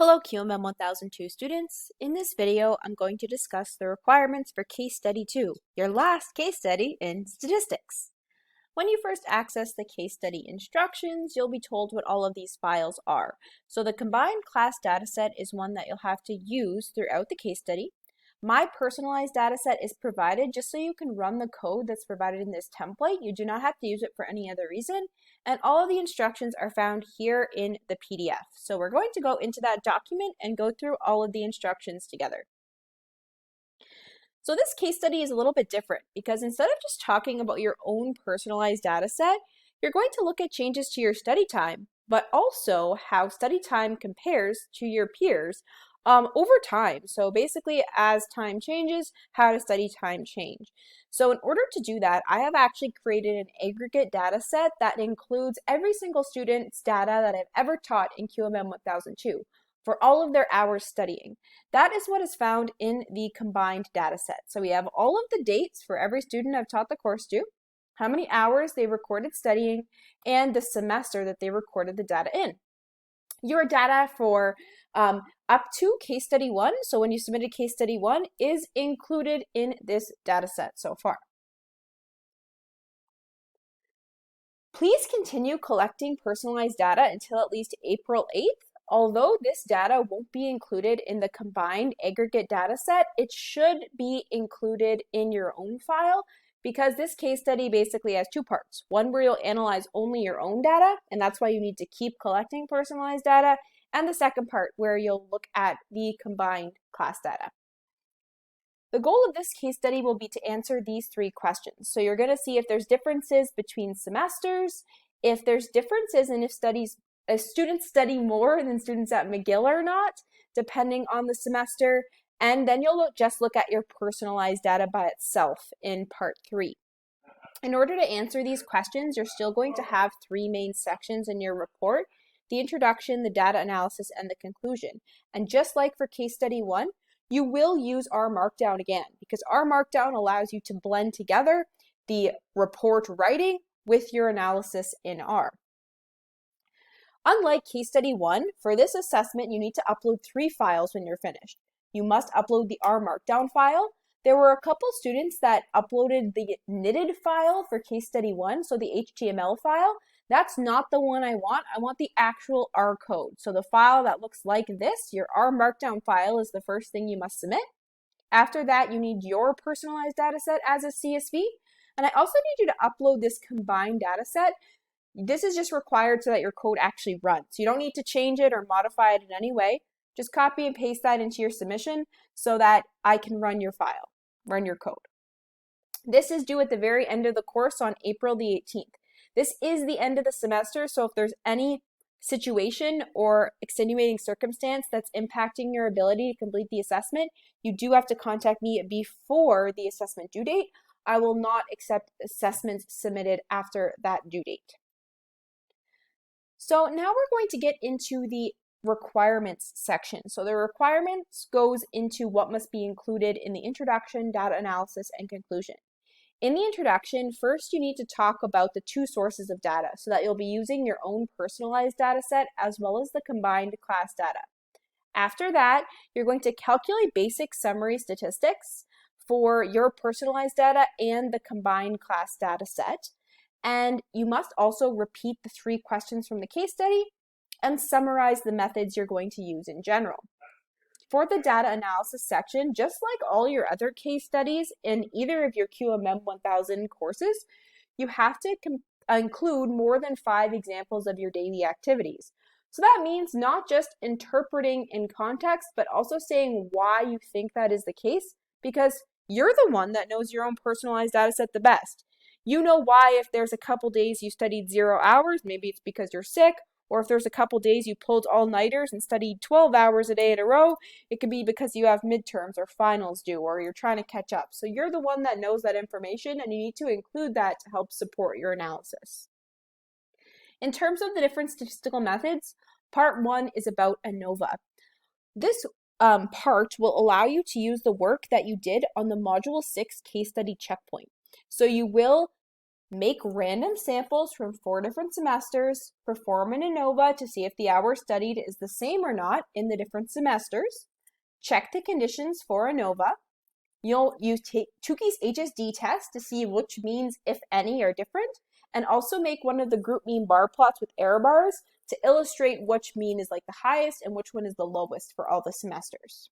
Hello QMM1002 students. In this video, I'm going to discuss the requirements for case study 2, your last case study in statistics. When you first access the case study instructions, you'll be told what all of these files are. So the combined class dataset is one that you'll have to use throughout the case study. My personalized dataset is provided just so you can run the code that's provided in this template. You do not have to use it for any other reason. And all of the instructions are found here in the PDF. So we're going to go into that document and go through all of the instructions together. So this case study is a little bit different because instead of just talking about your own personalized data set, you're going to look at changes to your study time, but also how study time compares to your peers over time. So basically, as time changes, how does study time change? So in order to do that, I have actually created an aggregate data set that includes every single student's data that I've ever taught in QMM1002 for all of their hours studying. That is what is found in the combined data set. So we have all of the dates for every student I've taught the course to, how many hours they recorded studying, and the semester that they recorded the data in. Your data for up to case study 1, so when you submitted case study 1, is included in this data set so far. Please continue collecting personalized data until at least April 8th. Although this data won't be included in the combined aggregate data set, it should be included in your own file because this case study basically has two parts. One where you'll analyze only your own data, and that's why you need to keep collecting personalized data, and the second part where you'll look at the combined class data. The goal of this case study will be to answer these three questions. So you're going to see if there's differences between semesters, if there's differences in if students study more than students at McGill or not, depending on the semester, and then you'll just look at your personalized data by itself in part 3. In order to answer these questions, you're still going to have three main sections in your report: the introduction, the data analysis, and the conclusion. And just like for case study 1, you will use R Markdown again because R Markdown allows you to blend together the report writing with your analysis in R. Unlike case study 1, for this assessment, you need to upload 3 files when you're finished. You must upload the R Markdown file. There were a couple students that uploaded the knitted file for case study 1, so the HTML file. That's not the one I want. I want the actual R code. So the file that looks like this, your R Markdown file, is the first thing you must submit. After that, you need your personalized data set as a CSV. And I also need you to upload this combined data set. This is just required so that your code actually runs. You don't need to change it or modify it in any way. Just copy and paste that into your submission so that I can run your file, run your code. This is due at the very end of the course on April the 18th. This is the end of the semester, so if there's any situation or extenuating circumstance that's impacting your ability to complete the assessment, you do have to contact me before the assessment due date. I will not accept assessments submitted after that due date. So now we're going to get into the requirements section. So the requirements goes into what must be included in the introduction, data analysis, and conclusion. In the introduction, first you need to talk about the two sources of data so that you'll be using your own personalized data set as well as the combined class data. After that, you're going to calculate basic summary statistics for your personalized data and the combined class data set. And you must also repeat the 3 questions from the case study and summarize the methods you're going to use in general. For the data analysis section, just like all your other case studies in either of your QMM1000 courses, you have to include more than 5 examples of your daily activities. So that means not just interpreting in context, but also saying why you think that is the case, because you're the one that knows your own personalized data set the best. You know why if there's a couple days you studied 0 hours, maybe it's because you're sick, or if there's a couple days you pulled all-nighters and studied 12 hours a day in a row, it could be because you have midterms or finals due, or you're trying to catch up. So you're the one that knows that information, and you need to include that to help support your analysis. In terms of the different statistical methods, part 1 is about ANOVA. This part will allow you to use the work that you did on the Module 6 case study checkpoint. So you will Make random samples from 4 different semesters, perform an ANOVA to see if the hours studied is the same or not in the different semesters, check the conditions for ANOVA. You'll use Tukey's HSD test to see which means, if any, are different, and also make one of the group mean bar plots with error bars to illustrate which mean is like the highest and which one is the lowest for all the semesters.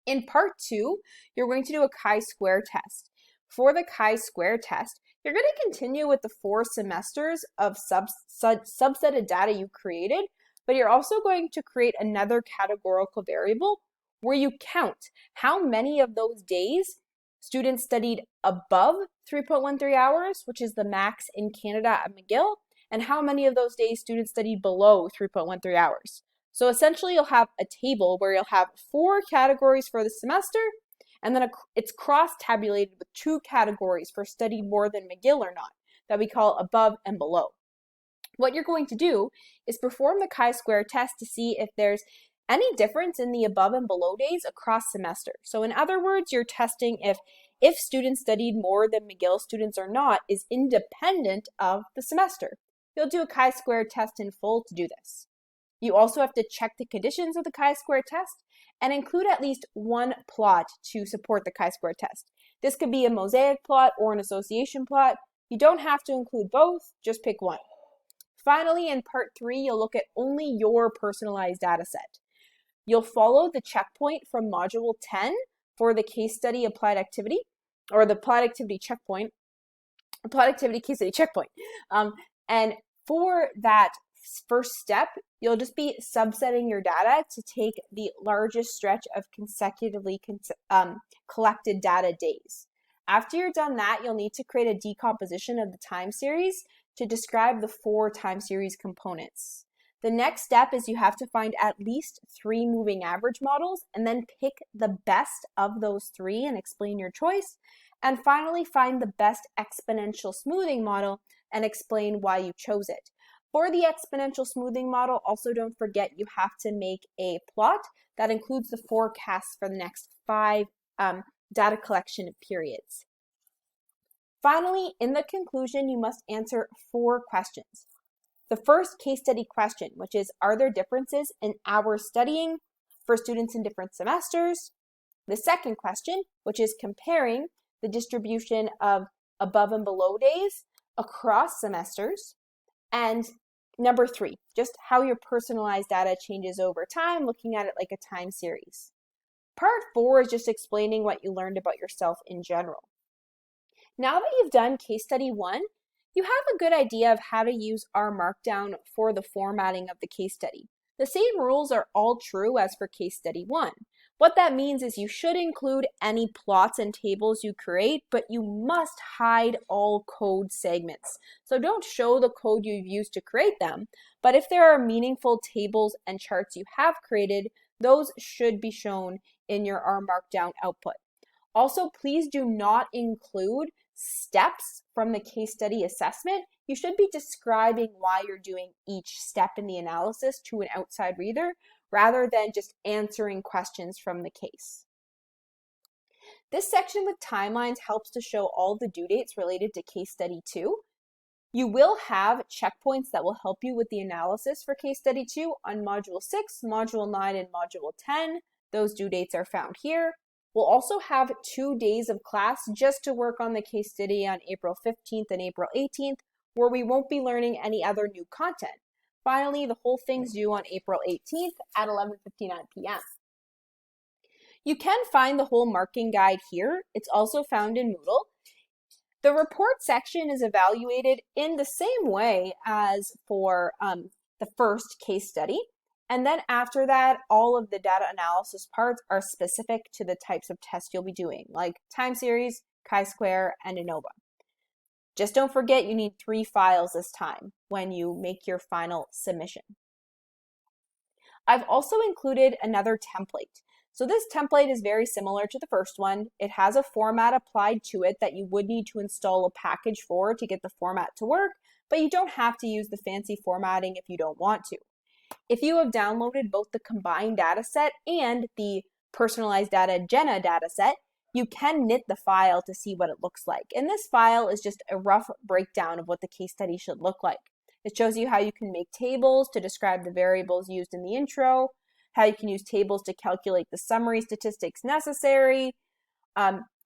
In part 2, you're going to do a chi-square test. For the chi-square test, you're going to continue with the 4 semesters of subsetted data you created, but you're also going to create another categorical variable where you count how many of those days students studied above 3.13 hours, which is the max in Canada at McGill, and how many of those days students studied below 3.13 hours. So essentially you'll have a table where you'll have 4 categories for the semester, and then it's cross-tabulated with 2 categories for studied more than McGill or not, that we call above and below. What you're going to do is perform the chi-square test to see if there's any difference in the above and below days across semester. So in other words, you're testing if students studied more than McGill students or not is independent of the semester. You'll do a chi-square test in full to do this. You also have to check the conditions of the chi-square test and include at least one plot to support the chi-square test. This could be a mosaic plot or an association plot. You don't have to include both, just pick one. Finally, in part 3, you'll look at only your personalized data set. You'll follow the checkpoint from module 10 for the case study applied activity, or the applied activity checkpoint, applied activity case study checkpoint. And for that first step, you'll just be subsetting your data to take the largest stretch of consecutively collected data days. After you're done that, you'll need to create a decomposition of the time series to describe the 4 time series components. The next step is you have to find at least 3 moving average models and then pick the best of those 3 and explain your choice. And finally, find the best exponential smoothing model and explain why you chose it. For the exponential smoothing model, also don't forget you have to make a plot that includes the forecasts for the next 5 data collection periods. Finally, in the conclusion, you must answer 4 questions. The first case study question, which is, are there differences in hours studying for students in different semesters? The second question, which is comparing the distribution of above and below days across semesters. And number 3, just how your personalized data changes over time, looking at it like a time series. Part 4 is just explaining what you learned about yourself in general. Now that you've done case study 1, you have a good idea of how to use R Markdown for the formatting of the case study. The same rules are all true as for case study 1. What that means is you should include any plots and tables you create, but you must hide all code segments. So don't show the code you've used to create them, but if there are meaningful tables and charts you have created, those should be shown in your R Markdown output. Also, please do not include steps from the case study assessment. You should be describing why you're doing each step in the analysis to an outside reader rather than just answering questions from the case. This section with timelines helps to show all the due dates related to case study 2. You will have checkpoints that will help you with the analysis for case study 2 on module 6, module 9, and module 10. Those due dates are found here. We'll also have 2 days of class just to work on the case study on April 15th and April 18th, where we won't be learning any other new content. Finally, the whole thing's due on April 18th at 11:59 p.m. You can find the whole marking guide here. It's also found in Moodle. The report section is evaluated in the same way as for the first case study. And then after that, all of the data analysis parts are specific to the types of tests you'll be doing, like time series, chi-square, and ANOVA. Just don't forget you need 3 files this time when you make your final submission. I've also included another template. So this template is very similar to the first one. It has a format applied to it that you would need to install a package for to get the format to work, but you don't have to use the fancy formatting if you don't want to. If you have downloaded both the combined dataset and the personalized data GENA dataset, you can knit the file to see what it looks like. And this file is just a rough breakdown of what the case study should look like. It shows you how you can make tables to describe the variables used in the intro, how you can use tables to calculate the summary statistics necessary,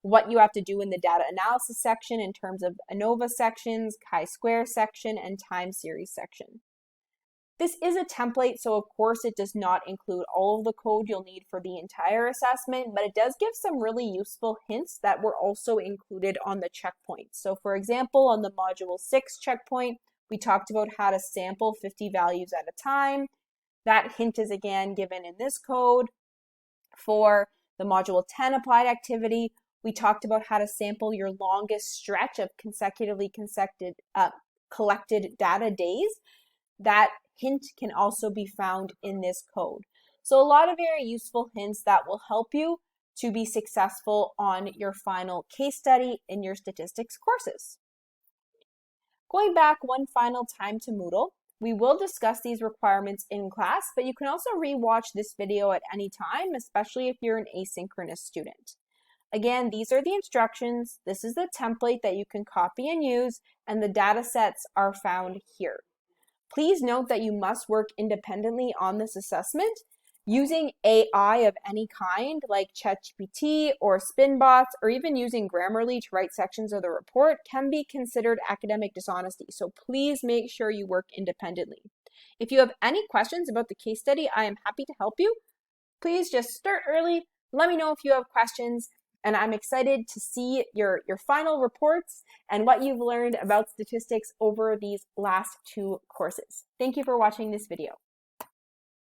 what you have to do in the data analysis section in terms of ANOVA sections, chi-square section, and time series section. This is a template, so of course it does not include all of the code you'll need for the entire assessment, but it does give some really useful hints that were also included on the checkpoints. So for example, on the Module 6 checkpoint, we talked about how to sample 50 values at a time. That hint is again given in this code. For the Module 10 applied activity, we talked about how to sample your longest stretch of consecutively collected data days. That hint can also be found in this code. So a lot of very useful hints that will help you to be successful on your final case study in your statistics courses. Going back one final time to Moodle, we will discuss these requirements in class, but you can also rewatch this video at any time, especially if you're an asynchronous student. Again, these are the instructions, this is the template that you can copy and use, and the data sets are found here. Please note that you must work independently on this assessment. Using AI of any kind, like ChatGPT or SpinBots, or even using Grammarly to write sections of the report can be considered academic dishonesty, so please make sure you work independently. If you have any questions about the case study, I am happy to help you. Please just start early, let me know if you have questions, and I'm excited to see your final reports and what you've learned about statistics over these last 2 courses. Thank you for watching this video.